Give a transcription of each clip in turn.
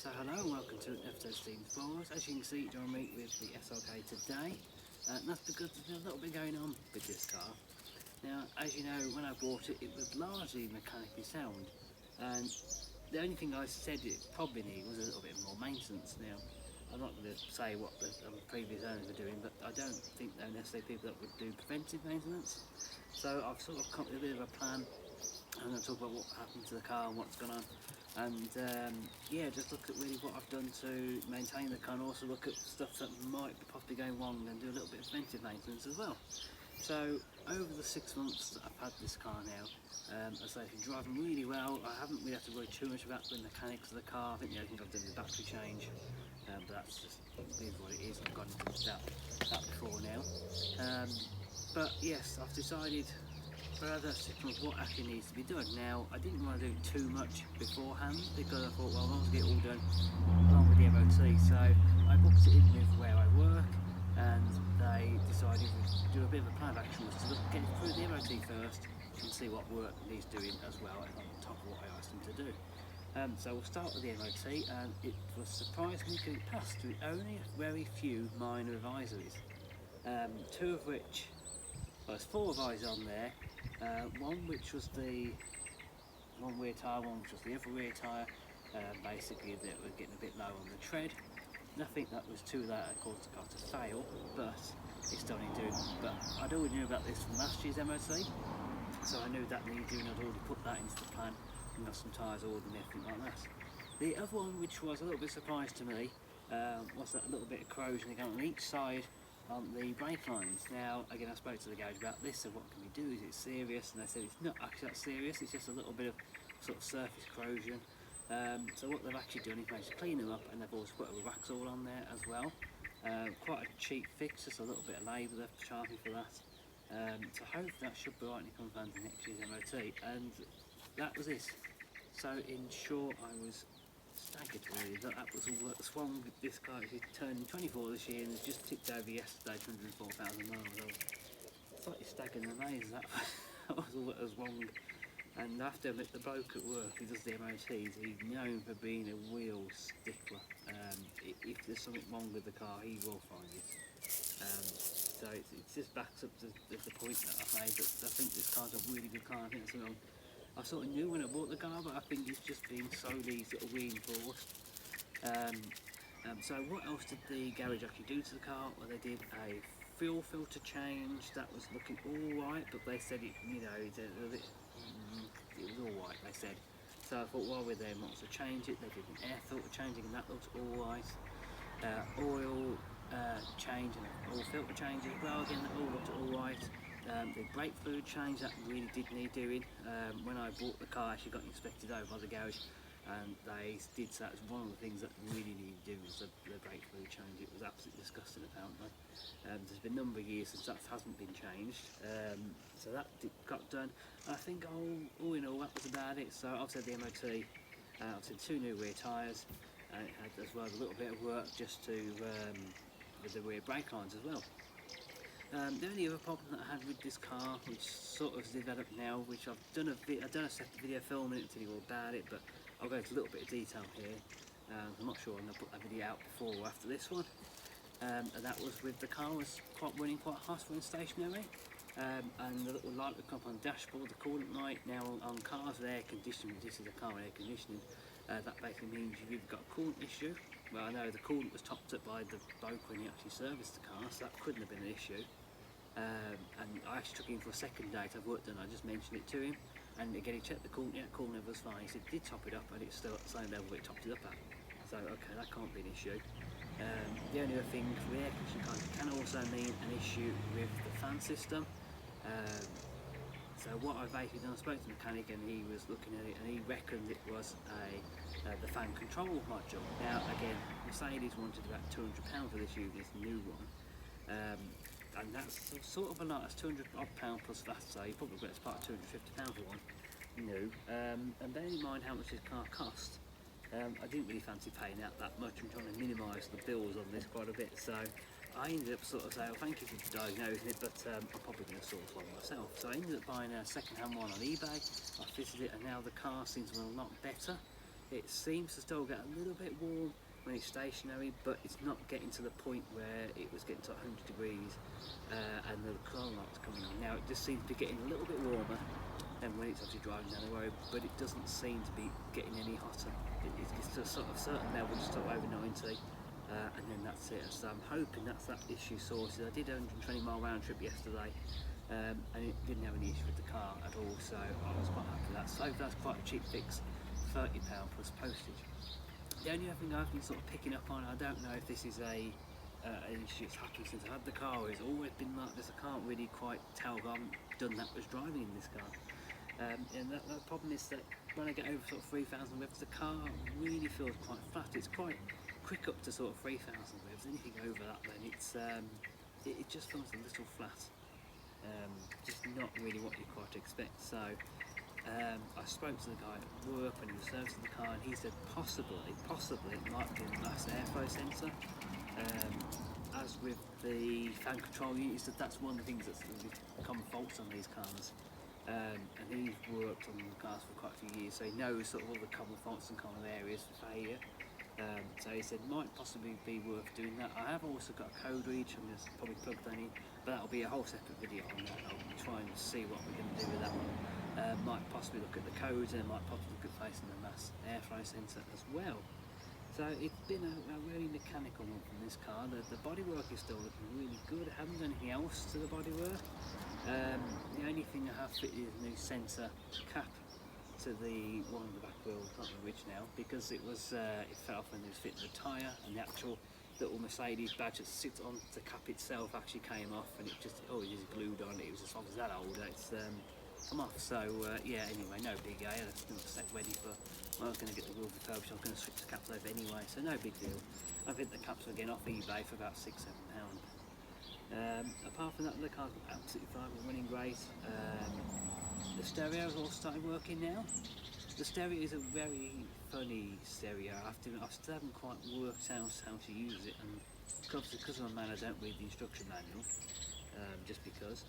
So hello and welcome to episode Steve's Vlogs. As you can see, join me with the SLK today. That's because there's a little bit going on with this car. Now, as you know, when I bought it, it was largely mechanically sound, and the only thing I said it probably needed was a little bit more maintenance. Now, I'm not going to say what the previous owners were doing, but I don't think they're necessarily people that would do preventive maintenance. So I've sort of come up with a bit of a plan. I'm going to talk about what happened to the car and what's gone on, and yeah, just look at really what I've done to maintain the car, and also look at stuff that might be possibly going wrong and do a little bit of preventive maintenance as well. So over the 6 months that I've had this car now, as I say, it's been driving really well. I haven't really had to worry too much about the mechanics of the car. I think the only thing I've done is the battery change, but that's just what it is. I've gone into that before now. But yes, I've decided further 6 months what actually needs to be done. Now, I didn't want to do too much beforehand because I thought, well, I want to get it all done along with the MOT. So I booked it in with where I work, and they decided to do a bit of a plan of action, was to get it through the MOT first and see what work needs doing as well on top of what I asked them to do. So we'll start with the MOT, and it was surprisingly because it passed with only a very few minor advisories. Two of which, well, there's 4 advisories on there. One which was the one rear tyre, one which was the other rear tyre, basically that was getting a bit low on the tread. Nothing that was too late that caused the car to fail, but it still needed doing. But I'd already knew about this from last year's MOT, so I knew that needed doing. I'd already put that into the plan, and got some tyres ordered and everything like that. The other one, which was a little bit surprise to me, was that a little bit of corrosion again on each side on the brake lines. Now, again, I spoke to the garage about this, so what can we do? Is it serious? And they said it's not actually that serious, it's just a little bit of sort of surface corrosion. So what they've actually done is managed to clean them up, and they've also put a Waxall on there as well. Quite a cheap fix, just a little bit of labour they've charged me for that. So hopefully that should be right when it comes down to next year's MOT. And that was it. So in short, I was staggered really that was all that swung. This car is turning 24 this year and has just ticked over yesterday 104,000 miles. I was slightly staggered and amazed that that was all that was wrong. And I have to admit, the bloke at work who does the MOTs, he's known for being a real stickler. If there's something wrong with the car, he will find it. So it just backs up the point that I've made, that I think this car's a really good car. I think it's something I sort of knew when I bought the car, but I think it's just been slowly sort of reinforced. So what else did the garage actually do to the car? Well, they did a fuel filter change. That was looking all right, but they said it, you know, it was all right, they said. So I thought, while we're there, might as well change it. They did an air filter changing, and that looks all right. Oil change and oil filter change as well. Again, that all looked all right. The brake fluid change, that really did need doing. When I bought the car, I actually got inspected over by the garage, and they did say that was one of the things that really needed doing, was the brake fluid change. It was absolutely disgusting, apparently. There's been a number of years since that hasn't been changed, so that got done. I think all in all, that was about it. So I've said the MOT, I've said 2 new rear tyres, and it had as well a little bit of work just to with the rear brake lines as well. The only other problem that I had with this car, which sort of has developed now, which I've done a separate video filming it to tell you all about it, but I'll go into a little bit of detail here. I'm not sure I'm going to put that video out before or after this one. And that was with the car was running quite hot when stationary, and the little light would come up on the dashboard, the coolant light. Now on cars with air conditioning, this is a car with air conditioning, that basically means you've either got a coolant issue. Well, I know the coolant was topped up by the bloke when he actually serviced the car, so that couldn't have been an issue. And I actually took him for a second date I've worked on. I just mentioned it to him, and again he checked the coolant. Yeah, coolant level was fine. He said he did top it up, but it's still at the same level that it topped it up at. So okay, that can't be an issue. The only other thing with air conditioning can also mean an issue with the fan system. So what I basically done, I spoke to the mechanic, and he was looking at it, and he reckoned it was the fan control module. Now again, Mercedes wanted about £200 for this unit, this new one, and that's sort of a lot. That's £200 odd plus VAT, so you probably get it's about £250 for one new. And bearing in mind how much this car cost, I didn't really fancy paying out that much. I'm trying to minimise the bills on this quite a bit, so I ended up sort of saying, well, thank you for diagnosing it, but I'm probably going to source one myself. So I ended up buying a second-hand one on eBay. I fitted it, and now the car seems a lot better. It seems to still get a little bit warm when it's stationary, but it's not getting to the point where it was getting to 100 degrees and the cooling light's coming on. Now it just seems to be getting a little bit warmer than when it's obviously driving down the road, but it doesn't seem to be getting any hotter. It's to a sort of certain level, just over 90, and then that's it. So I'm hoping that's that issue sorted. I did a 120 mile round trip yesterday, and it didn't have any issue with the car at all, so I was quite happy with that. So that's quite a cheap fix, £30 plus postage. The only other thing I've been sort of picking up on, I don't know if this is an issue that's happened since I had the car, or it's always been like this. I can't really quite tell. I haven't done that much driving in this car. And the problem is that when I get over sort of 3,000 revs, the car really feels quite flat. It's quite quick up to sort of 3,000 revs. Anything over that, then it just feels a little flat. Just not really what you quite expect. So I spoke to the guy at work when he was servicing the car, and he said possibly it might be the mass airflow sensor. As with the fan control units, that's one of the things that's become faults on these cars. And he's worked on the cars for quite a few years, so he knows sort of all the common faults and common areas for failure. So he said might possibly be worth doing that. I have also got a code read, I'm going to probably plug that in, but that'll be a whole separate video on that. I'll try and see what we're going to do with that one. Might possibly look at the codes, and might possibly look at placing the mass airflow sensor as well. So it's been a really mechanical one from this car. The bodywork is still looking really good. I haven't done anything else to the bodywork. The only thing I have fitted is a new sensor cap to the one on the back wheel, not the ridge now, because it fell off when it was fitting the tyre, and the actual little Mercedes badge that sits on the cap itself actually came off, and it just glued on. It was as long as that old. It's come off. So yeah, anyway, no big deal. It's still set ready for. I was going to get the wheel refurbished. I was going to switch the caps over anyway, so no big deal. I think the caps were getting off eBay for about £6-7. Apart from that, the car's absolutely fine, we're running great. The stereo's all started working now. The stereo is a very funny stereo. I still haven't quite worked out how to use it, and because I'm a man, I don't read the instruction manual, just because.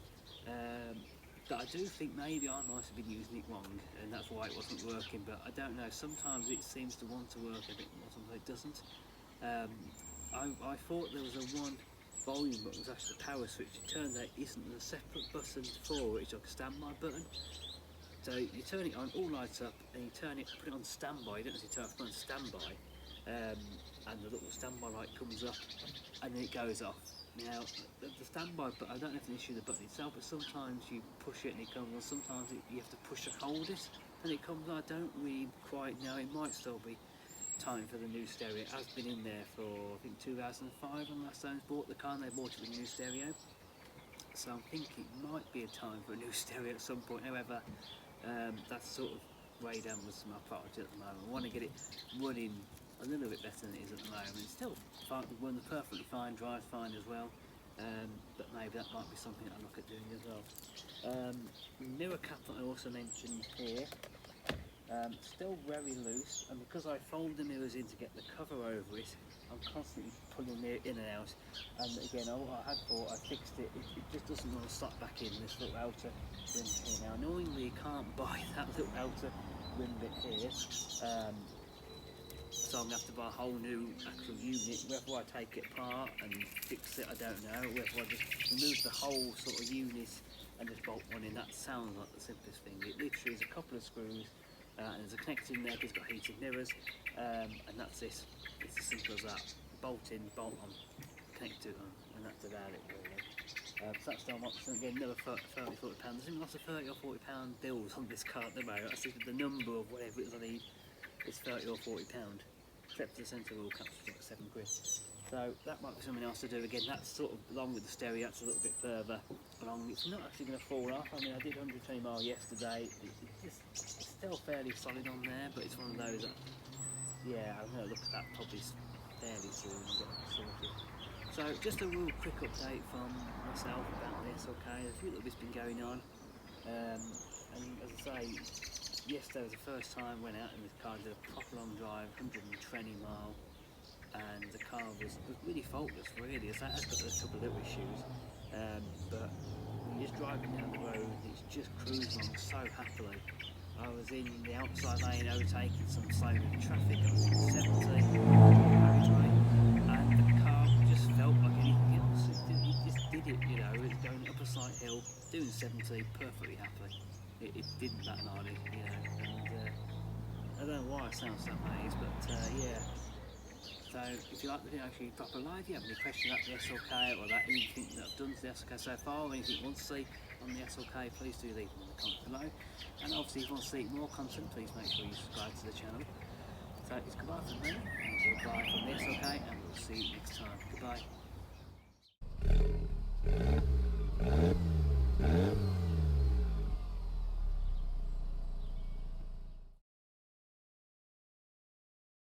But I do think maybe I might have been using it wrong, and that's why it wasn't working, but I don't know. Sometimes it seems to want to work a bit more, sometimes it doesn't. I thought there was a one volume button was actually the power switch. It turns out it isn't. There's a separate button for it. It's like a standby button. So you turn it on, all lights up, and you turn it, put it on standby. You don't actually turn it on standby, and the little standby light comes up, and then it goes off. Now the standby button, I don't know if it's an issue with the button itself, but sometimes you push it and it comes on. Sometimes you have to push and hold it, and it comes on. I don't really quite know. It might still be time for the new stereo. It has been in there for I think 2005 when last time bought the car, and they bought it with a new stereo. So I'm thinking it might be a time for a new stereo at some point. However, that's sort of way down with my priority at the moment. I want to get it running a little bit better than it is at the moment. It's still fine, runs perfectly fine, drives fine as well. But maybe that might be something I look at doing as well. Mirror cap that I also mentioned here. Still very loose, and because I fold the mirrors in to get the cover over it, I'm constantly pulling it in and out. And again, I had thought I fixed it. It just doesn't want to slot back in this little outer rim here. Now, annoyingly, you can't buy that little outer rim bit here. So I'm going to have to buy a whole new actual unit. Whether I take it apart and fix it, I don't know. Whether I just remove the whole sort of unit and just bolt one in. That sounds like the simplest thing. It literally is a couple of screws. And there's a connecting there, it's got heated mirrors, and that's it. It's as simple as that. Bolt in, bolt on, connect to it on, and that's about it really. So that's still an option. Again, another £30-40. There's even lots of £30 or £40 bills on this car at the moment. I think the number of whatever it is I need is £30 or £40. Except for the centre wheel caps, which is like £7. So that might be something else to do. Again, that's sort of along with the stereo, that's a little bit further along. It's not actually going to fall off. I mean, I did 120 miles yesterday. It's still fairly solid on there, but it's one of those that, yeah, I'm going to look at that probably fairly soon and get that sorted. So just a real quick update from myself about this, okay? A few little bits been going on. And as I say, yesterday was the first time I went out in this car, did a proper long drive, 120 mile. And the car was really faultless, really. It's got a couple of little issues, but when you're just driving down the road, it's just cruising along so happily. I was in the outside lane overtaking some slow moving traffic. I was in 70 carriageway, and the car just felt like anything else. It just did it, you know. It was going up a slight hill, doing 70, perfectly happy. It didn't bat an eyelid, you know. And I don't know why I sound so amazed, but yeah. So if you like the video, actually drop a like. If you have any questions about the SLK or about anything that I've done to the SLK so far, or anything you want to see on the SLK, please do leave them in the comments below. And obviously if you want to see more content, please make sure you subscribe to the channel. So it's goodbye from me, and goodbye from the SLK, and we'll see you next time. Goodbye.